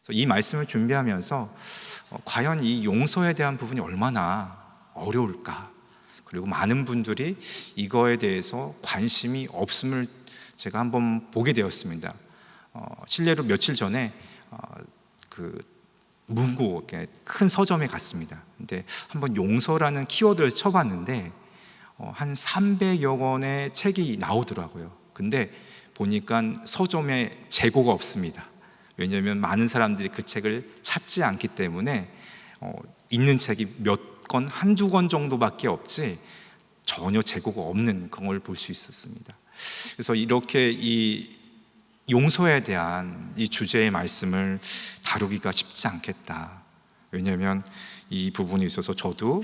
이 말씀을 준비하면서 과연 이 용서에 대한 부분이 얼마나 어려울까, 그리고 많은 분들이 이거에 대해서 관심이 없음을 제가 한번 보게 되었습니다. 실례로 며칠 전에 그 문고 큰 서점에 갔습니다. 근데 한번 용서라는 키워드를 쳐봤는데 한 300여 권의 책이 나오더라고요. 근데 보니까 서점에 재고가 없습니다. 왜냐하면 많은 사람들이 그 책을 찾지 않기 때문에 있는 책이 몇 권, 한두 권 정도밖에 없지 전혀 재고가 없는 걸 볼 수 있었습니다. 그래서 이렇게 이 용서에 대한 이 주제의 말씀을 다루기가 쉽지 않겠다. 왜냐하면 이 부분에 있어서 저도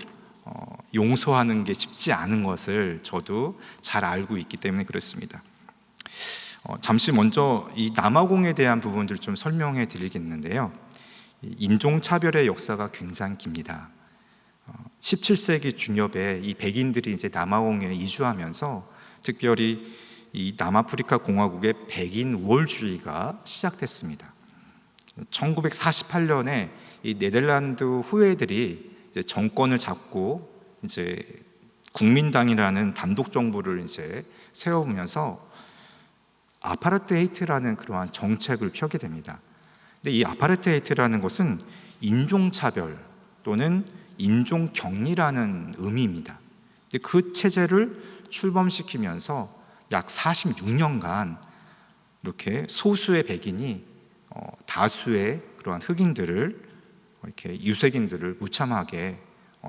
용서하는 게 쉽지 않은 것을 저도 잘 알고 있기 때문에 그렇습니다. 잠시 먼저 이 남아공에 대한 부분들 좀 설명해 드리겠는데요. 인종차별의 역사가 굉장히 깁니다. 17세기 중엽에 이 백인들이 이제 남아공에 이주하면서 특별히 이 남아프리카 공화국의 백인 우월주의가 시작됐습니다. 1948년에 이 네덜란드 후예들이 이제 정권을 잡고 이제 국민당이라는 단독 정부를 이제 세워오면서 아파르테이트라는 그러한 정책을 펴게 됩니다. 근데 이 아파르테이트라는 것은 인종차별 또는 인종격리라는 의미입니다. 근데 그 체제를 출범시키면서 약 46년간 이렇게 소수의 백인이 다수의 그러한 흑인들을, 이렇게 유색인들을 무참하게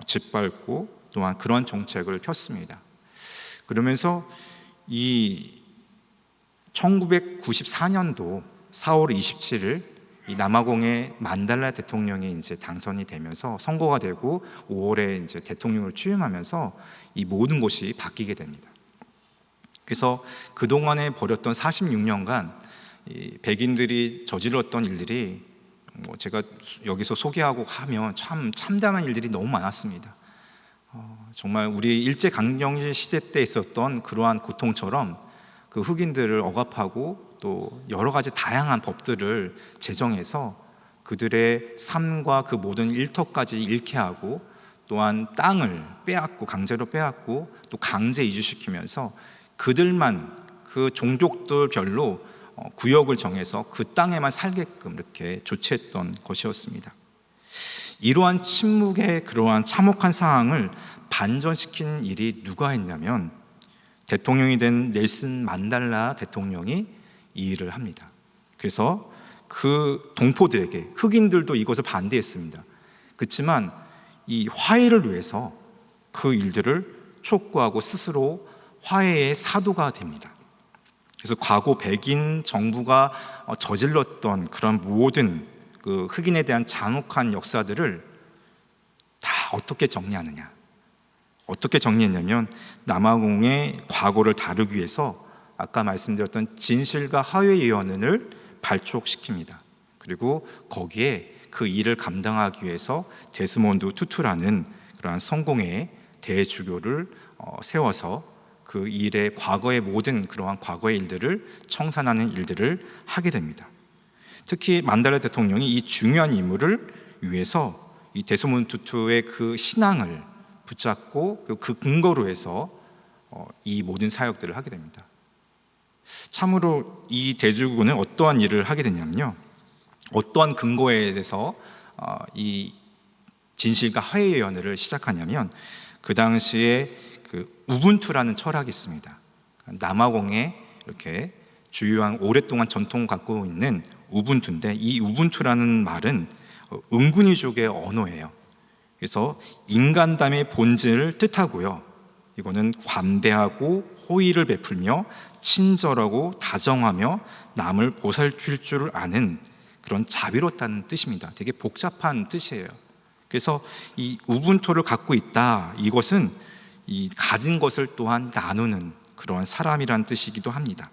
짓밟고 또한 그런 정책을 폈습니다. 그러면서 이 1994년도 4월 27일 이 남아공의 만달라 대통령이 이제 당선이 되면서 선거가 되고 5월에 이제 대통령을 취임하면서 이 모든 것이 바뀌게 됩니다. 그래서 그동안에 벌였던 46년간 이 백인들이 저질렀던 일들이 제가 여기서 소개하고 하면 참 참담한 일들이 너무 많았습니다. 정말 우리 일제강점기 시대 때 있었던 그러한 고통처럼 그 흑인들을 억압하고 또 여러 가지 다양한 법들을 제정해서 그들의 삶과 그 모든 일터까지 잃게 하고 또한 땅을 빼앗고 강제로 빼앗고 또 강제 이주시키면서 그들만 그 종족들별로 구역을 정해서 그 땅에만 살게끔 이렇게 조치했던 것이었습니다. 이러한 침묵의 그러한 참혹한 상황을 반전시킨 일이 누가 했냐면 대통령이 된 넬슨 만달라 대통령이 이 일을 합니다. 그래서 그 동포들에게, 흑인들도 이것을 반대했습니다. 그렇지만 이 화해를 위해서 그 일들을 촉구하고 스스로 화해의 사도가 됩니다. 그래서 과거 백인 정부가 저질렀던 그런 모든 그 흑인에 대한 잔혹한 역사들을 다 어떻게 정리하느냐? 어떻게 정리했냐면 남아공의 과거를 다루기 위해서 아까 말씀드렸던 진실과 화해위원회를 발족시킵니다. 그리고 거기에 그 일을 감당하기 위해서 데스몬드 투투라는 그러한 성공의 대주교를 세워서 그 일의 과거의 모든 그러한 과거의 일들을 청산하는 일들을 하게 됩니다. 특히 만달라 대통령이 이 중요한 임무를 위해서 이 데스몬드 투투의 그 신앙을 붙잡고 그 근거로 해서 이 모든 사역들을 하게 됩니다. 참으로 이 대주교는 어떠한 일을 하게 되냐면요, 어떠한 근거에 대해서 이 진실과 화해위원회를 시작하냐면 그 당시에 그 우분투라는 철학이 있습니다. 남아공에 이렇게 주요한 오랫동안 전통을 갖고 있는 우분투인데 이 우분투라는 말은 응구니족의 언어예요. 그래서 인간담의 본질을 뜻하고요, 이거는 관대하고 호의를 베풀며 친절하고 다정하며 남을 보살필 줄 아는 그런 자비롭다는 뜻입니다. 되게 복잡한 뜻이에요. 그래서 이 우분투를 갖고 있다, 이것은 이 가진 것을 또한 나누는 그러한 사람이란 뜻이기도 합니다.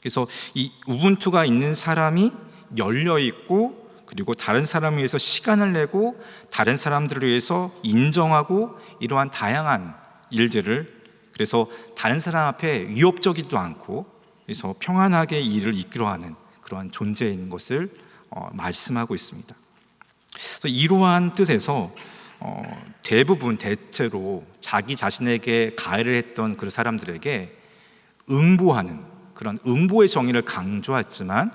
그래서 이 우분투가 있는 사람이 열려 있고, 그리고 다른 사람을 위해서 시간을 내고 다른 사람들을 위해서 인정하고 이러한 다양한 일들을, 그래서 다른 사람 앞에 위협적이지도 않고 그래서 평안하게 일을 이끌어가는 그러한 존재인 것을 말씀하고 있습니다. 그래서 이러한 뜻에서 대체로 자기 자신에게 가해를 했던 그 사람들에게 응보하는 그런 응보의 정의를 강조했지만,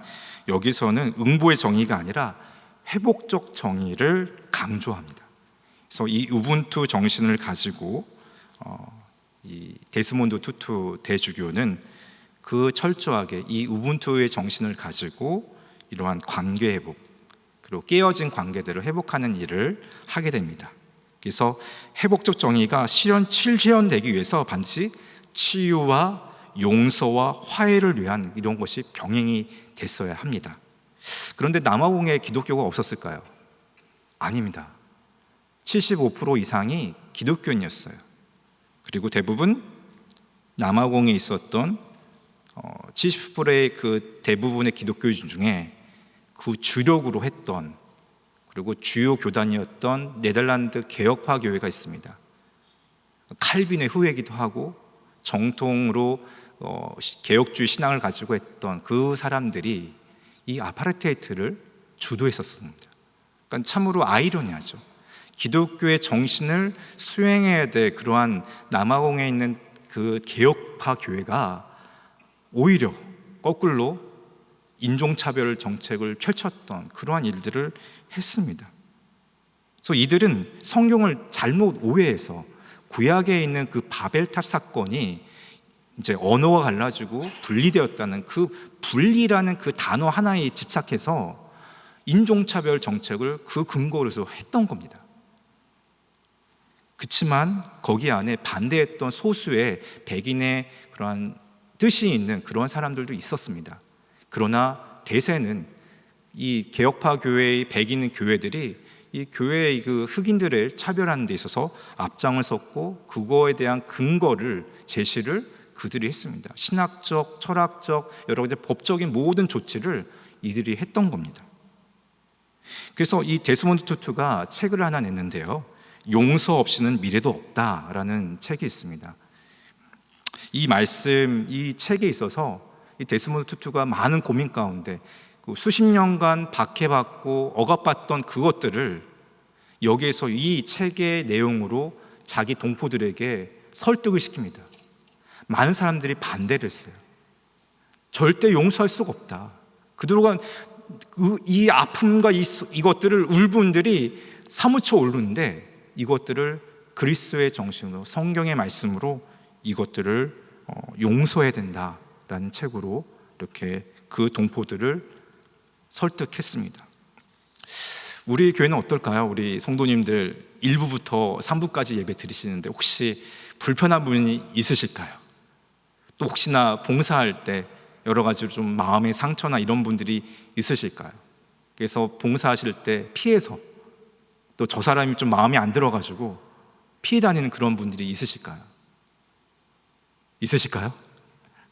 여기서는 응보의 정의가 아니라 회복적 정의를 강조합니다. 그래서 이 우분투 정신을 가지고 이 데스몬드 투투 대주교는 그 철저하게 이 우분투의 정신을 가지고 이러한 관계 회복, 그리고 깨어진 관계들을 회복하는 일을 하게 됩니다. 그래서 회복적 정의가 실현되기 위해서 반드시 치유와 용서와 화해를 위한 이런 것이 병행이 됐어야 합니다. 그런데 남아공에 기독교가 없었을까요? 아닙니다. 75% 이상이 기독교인이었어요. 그리고 대부분 남아공에 있었던 70%의 그 대부분의 기독교인 중에 그 주력으로 했던, 그리고 주요 교단이었던 네덜란드 개혁파 교회가 있습니다. 칼빈의 후예이기도 하고 정통으로 개혁주의 신앙을 가지고 했던 그 사람들이 이 아파르테이트를 주도했었습니다. 그러니까 참으로 아이러니하죠. 기독교의 정신을 수행해야 될 그러한 남아공에 있는 그 개혁파 교회가 오히려 거꾸로 인종차별 정책을 펼쳤던 그러한 일들을 했습니다. 그래서 이들은 성경을 잘못 오해해서 구약에 있는 그 바벨탑 사건이 이제 언어가 갈라지고 분리되었다는 그 분리라는 그 단어 하나에 집착해서 인종차별 정책을 그 근거로 해서 했던 겁니다. 그렇지만 거기 안에 반대했던 소수의 백인의 그러한 뜻이 있는 그런 사람들도 있었습니다. 그러나 대세는 이 개혁파 교회의 백인 교회들이 이 교회의 그 흑인들을 차별하는 데 있어서 앞장을 섰고, 그거에 대한 근거를 제시를 그들이 했습니다. 신학적, 철학적, 여러 가지 법적인 모든 조치를 이들이 했던 겁니다. 그래서 이 데스몬드 투투가 책을 하나 냈는데요, 용서 없이는 미래도 없다라는 책이 있습니다. 이 말씀, 이 책에 있어서 이 데스몬드 투투가 많은 고민 가운데 수십 년간 박해받고 억압받던 그것들을 여기에서 이 책의 내용으로 자기 동포들에게 설득을 시킵니다. 많은 사람들이 반대를 했어요. 절대 용서할 수가 없다. 그동안 이 아픔과 이것들을 울분들이 사무쳐 오르는데, 이것들을 그리스도의 정신으로, 성경의 말씀으로 이것들을 용서해야 된다라는 책으로 이렇게 그 동포들을 설득했습니다. 우리 교회는 어떨까요? 우리 성도님들 1부부터 3부까지 예배 드리시는데 혹시 불편한 부분이 있으실까요? 또 혹시나 봉사할 때 여러 가지 좀 마음의 상처나 이런 분들이 있으실까요? 그래서 봉사하실 때 피해서, 또 저 사람이 좀 마음에 안 들어가지고 피해 다니는 그런 분들이 있으실까요? 있으실까요?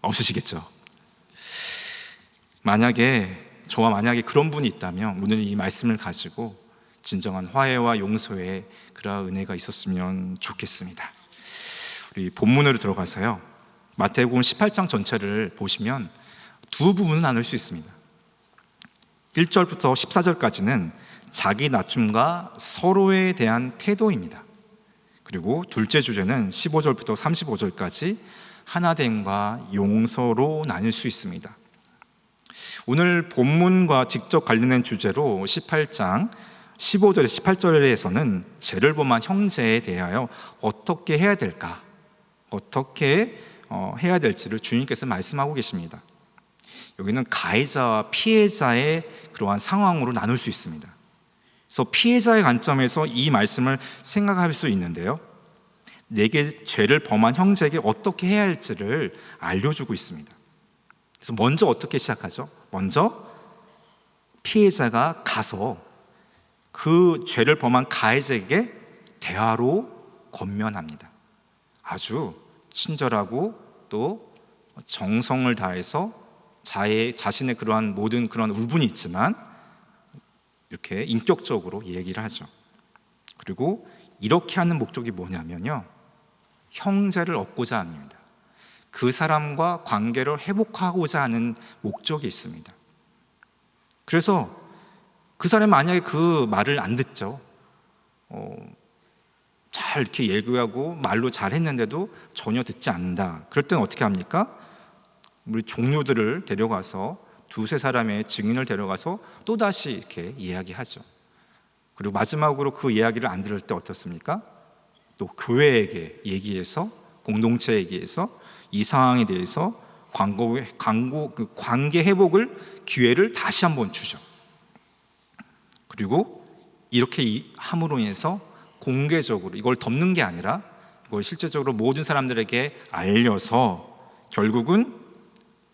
없으시겠죠. 만약에 그런 분이 있다면 오늘 이 말씀을 가지고 진정한 화해와 용서의 그러한 은혜가 있었으면 좋겠습니다. 우리 본문으로 들어가서요, 마태복음 18장 전체를 보시면 두 부분을 나눌 수 있습니다. 1절부터 14절까지는 자기 낮춤과 서로에 대한 태도입니다. 그리고 둘째 주제는 15절부터 35절까지 하나됨과 용서로 나눌 수 있습니다. 오늘 본문과 직접 관련된 주제로 18장 15절에서 18절에서는 죄를 범한 형제에 대하여 어떻게 해야 될까, 어떻게 해야 될지를 주님께서 말씀하고 계십니다. 여기는 가해자와 피해자의 그러한 상황으로 나눌 수 있습니다. 그래서 피해자의 관점에서 이 말씀을 생각할 수 있는데요, 내게 죄를 범한 형제에게 어떻게 해야 할지를 알려주고 있습니다. 그래서 먼저 어떻게 시작하죠? 먼저 피해자가 가서 그 죄를 범한 가해자에게 대화로 권면합니다. 아주 친절하고 또 정성을 다해서 자신의 그러한 모든 그런 울분이 있지만 이렇게 인격적으로 얘기를 하죠. 그리고 이렇게 하는 목적이 뭐냐면요, 형제를 얻고자 합니다. 그 사람과 관계를 회복하고자 하는 목적이 있습니다. 그래서 그 사람이 만약에 그 말을 안 듣죠. 잘 이렇게 얘기하고 말로 잘 했는데도 전혀 듣지 않는다. 그럴 때는 어떻게 합니까? 우리 종료들을 데려가서 두세 사람의 증인을 데려가서 또다시 이렇게 이야기하죠. 그리고 마지막으로 그 이야기를 안 들을 때 어떻습니까? 또 교회에게 얘기해서, 공동체에 얘기해서 이 상황에 대해서 관계 회복을 기회를 다시 한번 주죠. 그리고 이렇게 함으로 인해서 공개적으로 이걸 덮는 게 아니라 이걸 실제적으로 모든 사람들에게 알려서 결국은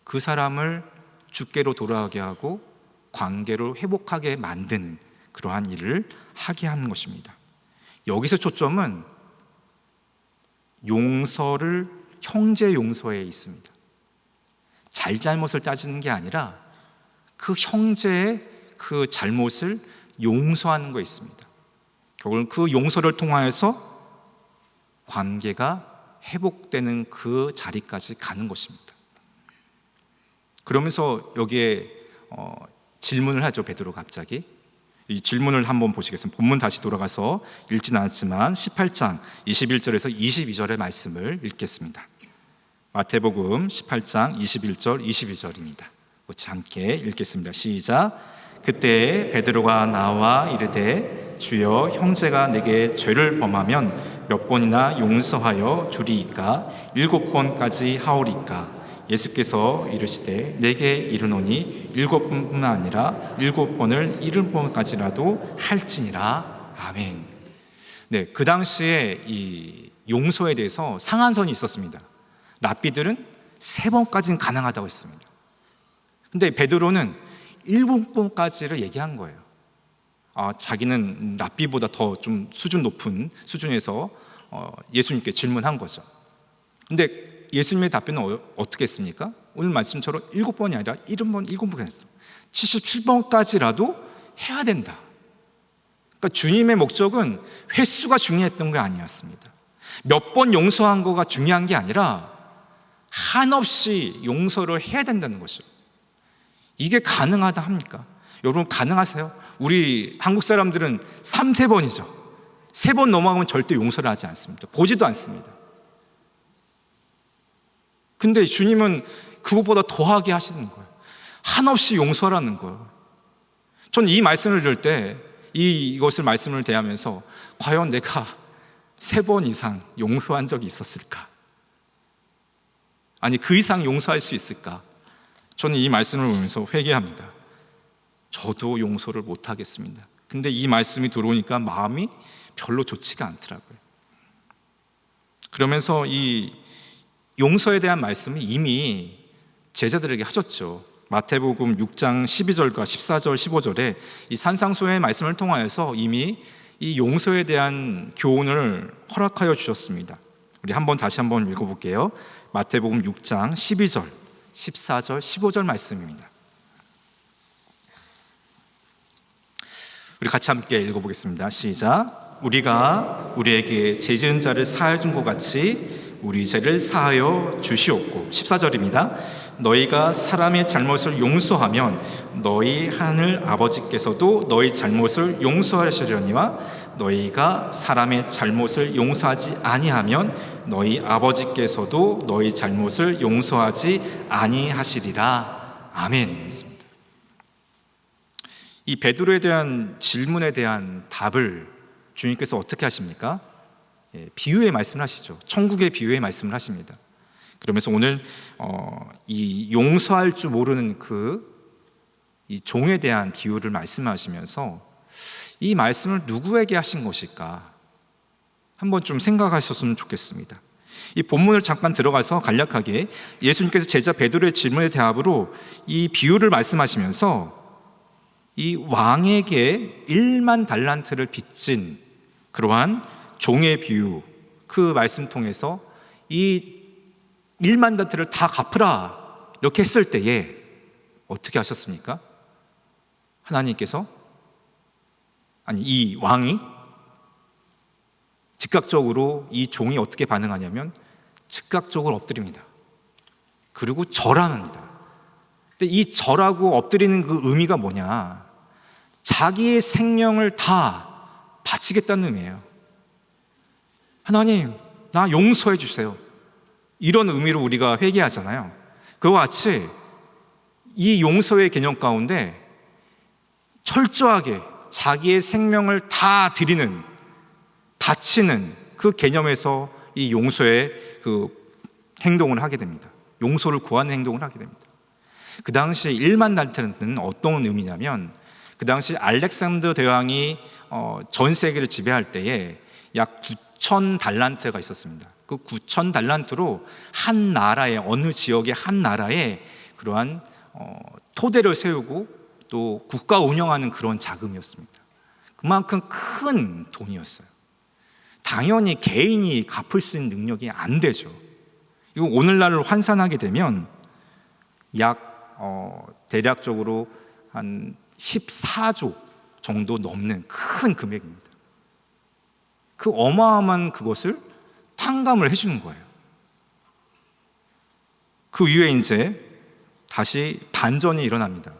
그 사람을 주께로 돌아가게 하고 관계를 회복하게 만드는 그러한 일을 하게 하는 것입니다. 여기서 초점은 용서를 형제 용서에 있습니다. 잘잘못을 따지는 게 아니라 그 형제의 그 잘못을 용서하는 것에 있습니다. 결국은 그 용서를 통하여서 관계가 회복되는 그 자리까지 가는 것입니다. 그러면서 여기에 질문을 하죠. 베드로가 갑자기 이 질문을 한번 보시겠습니다. 본문 다시 돌아가서 읽진 않았지만 18장 21절에서 22절의 말씀을 읽겠습니다. 마태복음 18장 21절 22절입니다. 같이 함께 읽겠습니다. 시작. 그때 베드로가 나와 이르되 주여 형제가 내게 죄를 범하면 몇 번이나 용서하여 주리이까 7번까지 하오리까. 예수께서 이르시되 내게 이르노니 7번뿐만 아니라 7번을 7번까지라도 할지니라. 아멘. 네, 그 당시에 이 용서에 대해서 상한선이 있었습니다. 랍비들은 3번까지는 가능하다고 했습니다. 근데 베드로는 7번까지를 얘기한 거예요. 자기는 랍비보다 더 좀 수준 높은 수준에서 예수님께 질문한 거죠. 근데 예수님의 답변은 어떻게 했습니까? 오늘 말씀처럼 7번이 아니라 7번 했어요. 77번까지라도 해야 된다. 그러니까 주님의 목적은 횟수가 중요했던 게 아니었습니다. 몇 번 용서한 거가 중요한 게 아니라 한없이 용서를 해야 된다는 것이죠. 이게 가능하다 합니까? 여러분 가능하세요? 우리 한국 사람들은 3-4번이죠. 3번 넘어가면 절대 용서를 하지 않습니다. 보지도 않습니다. 근데 주님은 그것보다 더하게 하시는 거예요. 한없이 용서라는 거예요. 저는 이 말씀을 들을 때 이것을 말씀을 대하면서 과연 내가 3번 이상 용서한 적이 있었을까? 아니 그 이상 용서할 수 있을까? 저는 이 말씀을 보면서 회개합니다. 저도 용서를 못하겠습니다. 근데 이 말씀이 들어오니까 마음이 별로 좋지가 않더라고요. 그러면서 이 용서에 대한 말씀을 이미 제자들에게 하셨죠. 마태복음 6장 12절과 14절 15절에 이 산상수의 말씀을 통하여서 이미 이 용서에 대한 교훈을 허락하여 주셨습니다. 우리 다시 한번 읽어볼게요. 마태복음 6장 12절 14절 15절 말씀입니다. 우리 같이 함께 읽어보겠습니다. 시작. 우리가 우리에게 죄 지은 자를 사하여 준 것 같이 우리 죄를 사하여 주시옵고. 14절입니다. 너희가 사람의 잘못을 용서하면 너희 하늘 아버지께서도 너희 잘못을 용서하시려니와 너희가 사람의 잘못을 용서하지 아니하면 너희 아버지께서도 너희 잘못을 용서하지 아니하시리라. 아멘. 이 베드로에 대한 질문에 대한 답을 주님께서 어떻게 하십니까? 비유의 말씀을 하시죠. 천국의 비유의 말씀을 하십니다. 그러면서 오늘 이 용서할 줄 모르는 이 종에 대한 비유를 말씀하시면서 이 말씀을 누구에게 하신 것일까? 한번 좀 생각하셨으면 좋겠습니다. 이 본문을 잠깐 들어가서 간략하게 예수님께서 제자 베드로의 질문의 대답으로 이 비유를 말씀하시면서 이 왕에게 1만 달란트를 빚진 그러한 종의 비유, 그 말씀 통해서 이 1만 달란트를 다 갚으라 이렇게 했을 때에 어떻게 하셨습니까? 하나님께서 이 왕이 즉각적으로 이 종이 어떻게 반응하냐면 즉각적으로 엎드립니다. 그리고 절합니다. 근데 이 절하고 엎드리는 그 의미가 뭐냐? 자기의 생명을 다 바치겠다는 의미예요. 하나님, 나 용서해 주세요. 이런 의미로 우리가 회개하잖아요. 그와 같이 이 용서의 개념 가운데 철저하게 자기의 생명을 다 드리는, 바치는 그 개념에서 이 용서의 그 행동을 하게 됩니다. 용서를 구하는 행동을 하게 됩니다. 그 당시 1만 달란트는 어떤 의미냐면, 그 당시 알렉산더 대왕이 전 세계를 지배할 때에 약 9천 달란트가 있었습니다. 그 9천 달란트로 한 나라의, 어느 지역의 한 나라에 그러한 토대를 세우고 또 국가 운영하는 그런 자금이었습니다. 그만큼 큰 돈이었어요. 당연히 개인이 갚을 수 있는 능력이 안 되죠. 이거 오늘날로 환산하게 되면 약 대략적으로 한 14조 정도 넘는 큰 금액입니다. 그 어마어마한 그것을 탕감을 해주는 거예요. 그 이후에 이제 다시 반전이 일어납니다.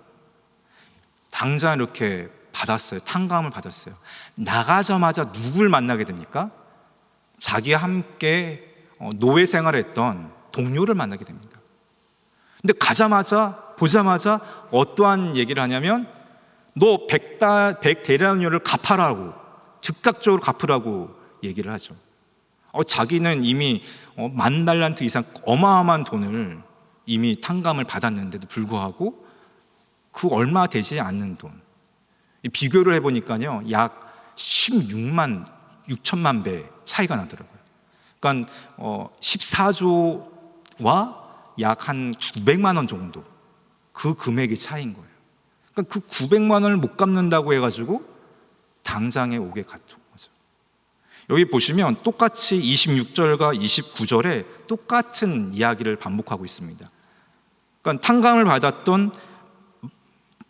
당장 이렇게 받았어요. 탕감을 받았어요. 나가자마자 누굴 만나게 됩니까? 자기와 함께 노예 생활했던 동료를 만나게 됩니다. 근데 가자마자, 보자마자 어떠한 얘기를 하냐면, 너 100데나리온을 갚아라고, 즉각적으로 갚으라고 얘기를 하죠. 자기는 이미 10,000달란트 이상 어마어마한 돈을 이미 탕감을 받았는데도 불구하고 그 얼마 되지 않는 돈, 비교를 해보니까요 약 16만 6천만 배 차이가 나더라고요. 그러니까 14조와 약 한 900만 원 정도, 그 금액의 차이인 거예요. 그러니까 그 900만 원을 못 갚는다고 해가지고 당장에 옥에 갇힌 거죠. 여기 보시면 똑같이 26절과 29절에 똑같은 이야기를 반복하고 있습니다. 그러니까 탕감을 받았던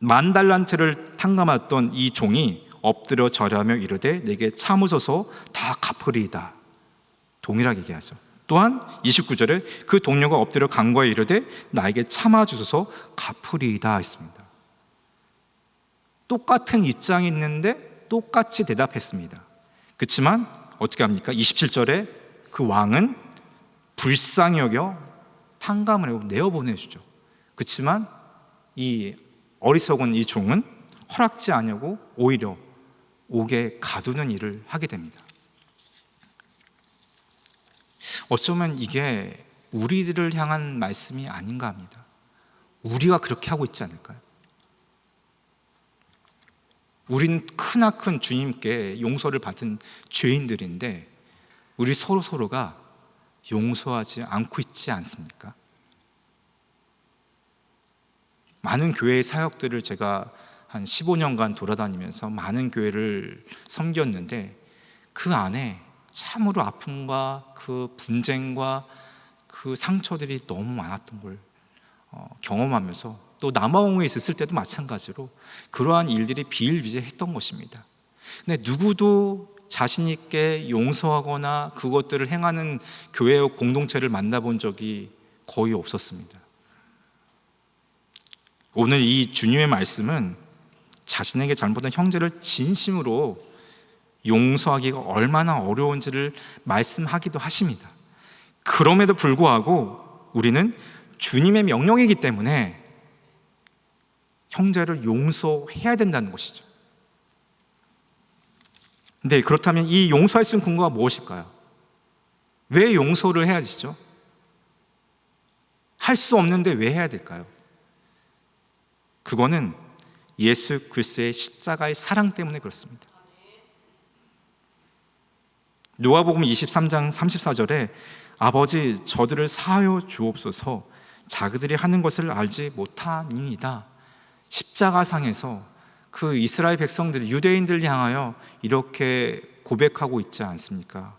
10,000달란트를 탕감했던 이 종이 엎드려 절하며 이르되 내게 참으소서 다 갚으리이다. 동일하게 얘기하죠. 또한 29절에 그 동료가 엎드려 간구하여 이르되 나에게 참아주소서 갚으리이다 했습니다. 똑같은 입장이 있는데 똑같이 대답했습니다. 그렇지만 어떻게 합니까? 27절에 그 왕은 불쌍히 여겨 탕감을 하고 내어보내주죠. 그렇지만 이 어리석은 이 종은 허락지 아니하고 오히려 옥에 가두는 일을 하게 됩니다. 어쩌면 이게 우리들을 향한 말씀이 아닌가 합니다. 우리가 그렇게 하고 있지 않을까요? 우리는 크나큰 주님께 용서를 받은 죄인들인데 우리 서로가 용서하지 않고 있지 않습니까? 많은 교회의 사역들을 제가 한 15년간 돌아다니면서 많은 교회를 섬겼는데 그 안에 참으로 아픔과 그 분쟁과 그 상처들이 너무 많았던 걸 경험하면서, 또 남아공에 있을 때도 마찬가지로 그러한 일들이 비일비재했던 것입니다. 근데 누구도 자신 있게 용서하거나 그것들을 행하는 교회의 공동체를 만나본 적이 거의 없었습니다. 오늘 이 주님의 말씀은 자신에게 잘못한 형제를 진심으로 용서하기가 얼마나 어려운지를 말씀하기도 하십니다. 그럼에도 불구하고 우리는 주님의 명령이기 때문에 형제를 용서해야 된다는 것이죠. 근데 그렇다면 이 용서할 수 있는 근거가 무엇일까요? 왜 용서를 해야 되죠? 할 수 없는데 왜 해야 될까요? 그거는 예수 그리스도의 십자가의 사랑 때문에 그렇습니다. 누가복음 23장 34절에 아버지 저들을 사하여 주옵소서 자그들이 하는 것을 알지 못하니이다. 십자가상에서 그 이스라엘 백성들이 유대인들을 향하여 이렇게 고백하고 있지 않습니까?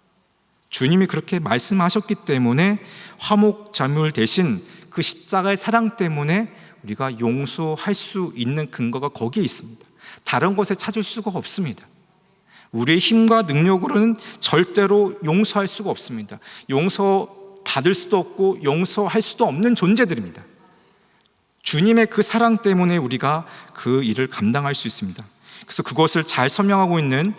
주님이 그렇게 말씀하셨기 때문에 화목제물 대신 그 십자가의 사랑 때문에 우리가 용서할 수 있는 근거가 거기에 있습니다. 다른 곳에 찾을 수가 없습니다. 우리의 힘과 능력으로는 절대로 용서할 수가 없습니다. 용서받을 수도 없고 용서할 수도 없는 존재들입니다. 주님의 그 사랑 때문에 우리가 그 일을 감당할 수 있습니다. 그래서 그것을 잘 설명하고 있는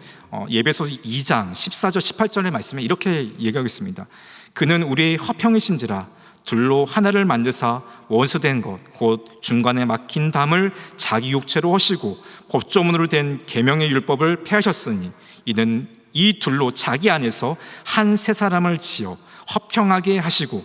예배소 2장 14절 18절의 말씀에 이렇게 얘기하고 있습니다. 그는 우리의 화평이신지라 둘로 하나를 만드사 원수된 것 곧 중간에 막힌 담을 자기 육체로 하시고 법조문으로 된 계명의 율법을 폐하셨으니 이는 이 둘로 자기 안에서 한 새 사람을 지어 화평하게 하시고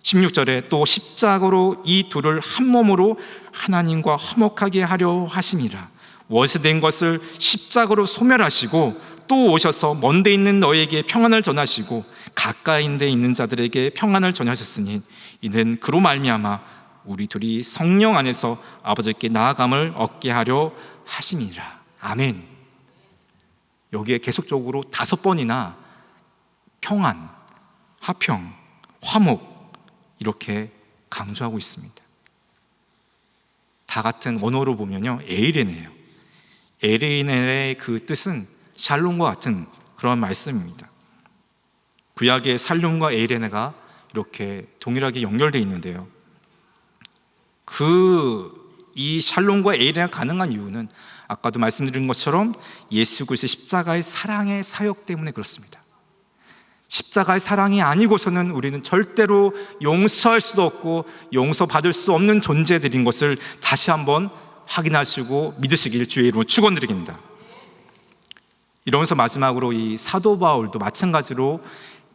16절에 또 십자가로 이 둘을 한 몸으로 하나님과 화목하게 하려 하심이라. 원수된 것을 십자가로 소멸하시고 또 오셔서 먼데 있는 너에게 평안을 전하시고 가까이인데 있는 자들에게 평안을 전하셨으니 이는 그로 말미암아 우리 둘이 성령 안에서 아버지께 나아감을 얻게 하려 하심이라. 아멘. 여기에 계속적으로 5번이나 평안, 화평, 화목 이렇게 강조하고 있습니다. 다 같은 언어로 보면요, 에이레네예요. 에이레의 그 뜻은 샬롬과 같은 그런 말씀입니다. 구약의 살룸과 에이레네가 이렇게 동일하게 연결되어 있는데요, 이 샬롬과 에이레가 가능한 이유는 아까도 말씀드린 것처럼 예수 그리스도의 십자가의 사랑의 사역 때문에 그렇습니다. 십자가의 사랑이 아니고서는 우리는 절대로 용서할 수도 없고 용서받을 수 없는 존재들인 것을 다시 한번 확인하시고 믿으시길 주의 이름으로 축원드립니다. 이러면서 마지막으로 이 사도 바울도 마찬가지로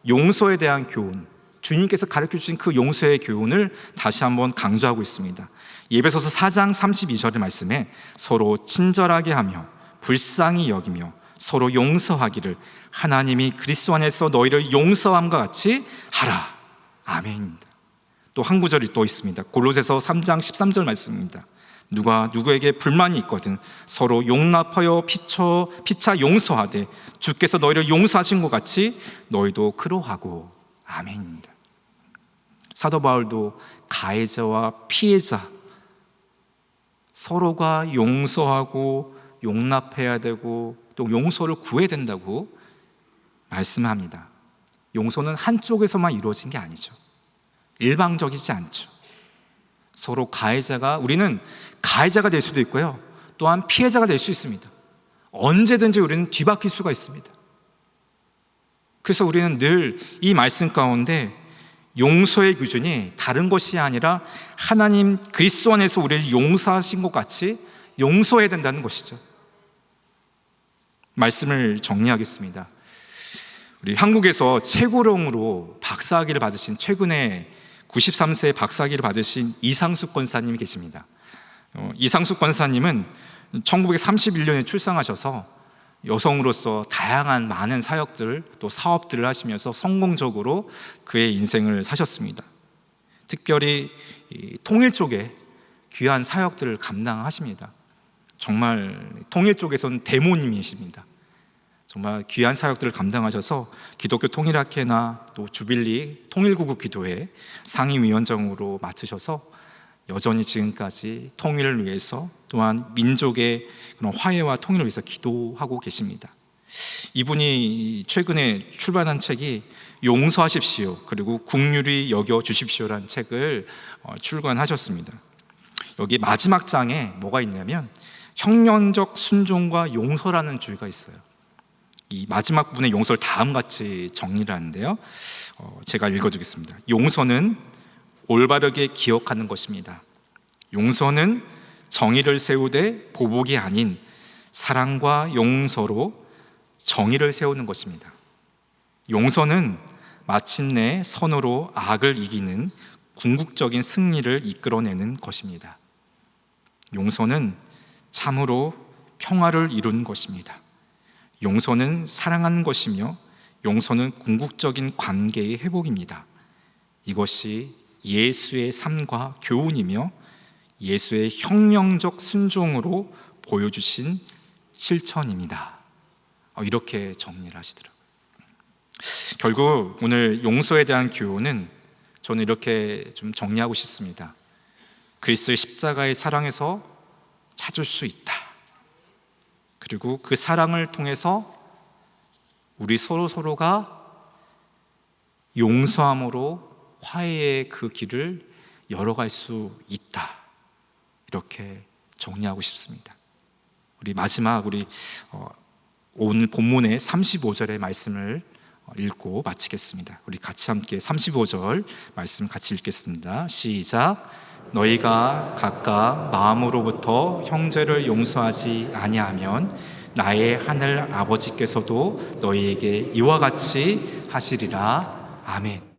용서에 대한 교훈, 주님께서 가르쳐 주신 그 용서의 교훈을 다시 한번 강조하고 있습니다. 에베소서 4장 32절의 말씀에 서로 친절하게 하며 불쌍히 여기며 서로 용서하기를 하나님이 그리스도 안에서 너희를 용서함과 같이 하라. 아멘입니다. 또 한 구절이 또 있습니다. 골로새서 3장 13절 말씀입니다. 누가 누구에게 불만이 있거든 서로 용납하여 피차 용서하되 주께서 너희를 용서하신 것 같이 너희도 그러하고. 아멘입니다. 사도 바울도 가해자와 피해자 서로가 용서하고 용납해야 되고 또 용서를 구해야 된다고 말씀합니다. 용서는 한쪽에서만 이루어진 게 아니죠. 일방적이지 않죠. 서로 우리는 가해자가 될 수도 있고요, 또한 피해자가 될 수 있습니다. 언제든지 우리는 뒤바뀔 수가 있습니다. 그래서 우리는 늘 이 말씀 가운데 용서의 기준이 다른 것이 아니라 하나님 그리스도 안에서 우리를 용서하신 것 같이 용서해야 된다는 것이죠. 말씀을 정리하겠습니다. 우리 한국에서 최고령으로 박사학위를 받으신, 최근에 93세 박사학위를 받으신 이상숙 권사님이 계십니다. 이상숙 권사님은 1931년에 출생하셔서 여성으로서 다양한 많은 사역들 또 사업들을 하시면서 성공적으로 그의 인생을 사셨습니다. 특별히 통일 쪽에 귀한 사역들을 감당하십니다. 정말 통일 쪽에서는 대모님이십니다. 정말 귀한 사역들을 감당하셔서 기독교 통일학회나 또 주빌리 통일구국 기도회 상임위원장으로 맡으셔서 여전히 지금까지 통일을 위해서 또한 민족의 그런 화해와 통일을 위해서 기도하고 계십니다. 이분이 최근에 출판한 책이 용서하십시오 그리고 국률이 여겨주십시오라는 책을 출간하셨습니다. 여기 마지막 장에 뭐가 있냐면 형련적 순종과 용서라는 주의가 있어요. 이 마지막 부분의 용서를 다음같이 정리를 하는데요, 제가 읽어주겠습니다. 용서는 올바르게 기억하는 것입니다. 용서는 정의를 세우되 보복이 아닌 사랑과 용서로 정의를 세우는 것입니다. 용서는 마침내 선으로 악을 이기는 궁극적인 승리를 이끌어내는 것입니다. 용서는 참으로 평화를 이루는 것입니다. 용서는 사랑하는 것이며 용서는 궁극적인 관계의 회복입니다. 이것이 예수의 삶과 교훈이며 예수의 혁명적 순종으로 보여주신 실천입니다. 이렇게 정리를 하시더라고요. 결국 오늘 용서에 대한 교훈은 저는 이렇게 좀 정리하고 싶습니다. 그리스도의 십자가의 사랑에서 찾을 수 있다. 그리고 그 사랑을 통해서 우리 서로가 용서함으로 화해의 그 길을 열어갈 수 있다. 이렇게 정리하고 싶습니다. 우리 마지막 오늘 본문의 35절의 말씀을 읽고 마치겠습니다. 우리 같이 함께 35절 말씀 같이 읽겠습니다. 시작. 너희가 각각 마음으로부터 형제를 용서하지 아니하면 나의 하늘 아버지께서도 너희에게 이와 같이 하시리라. 아멘.